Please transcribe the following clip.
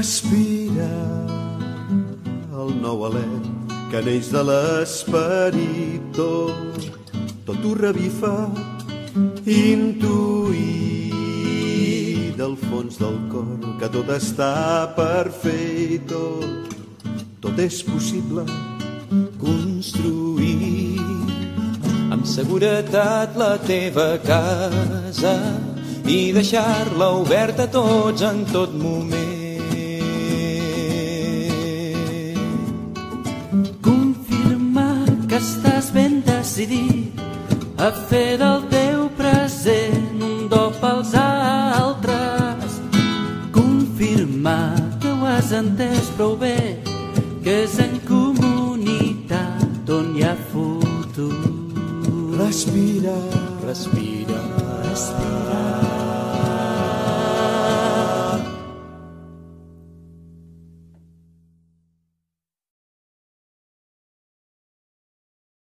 Respira el nou alè que neix de l'esperit, tot ho revifa, intuir del fons del cor que tot està per fer i tot és possible construir amb seguretat la teva casa i deixar-la oberta a tots en tot moment. Que estàs ben decidit a fer del teu present un do pels altres. Confirmar que ho has entès prou bé, que és en comunitat on hi ha futur. Respira, respira, respira.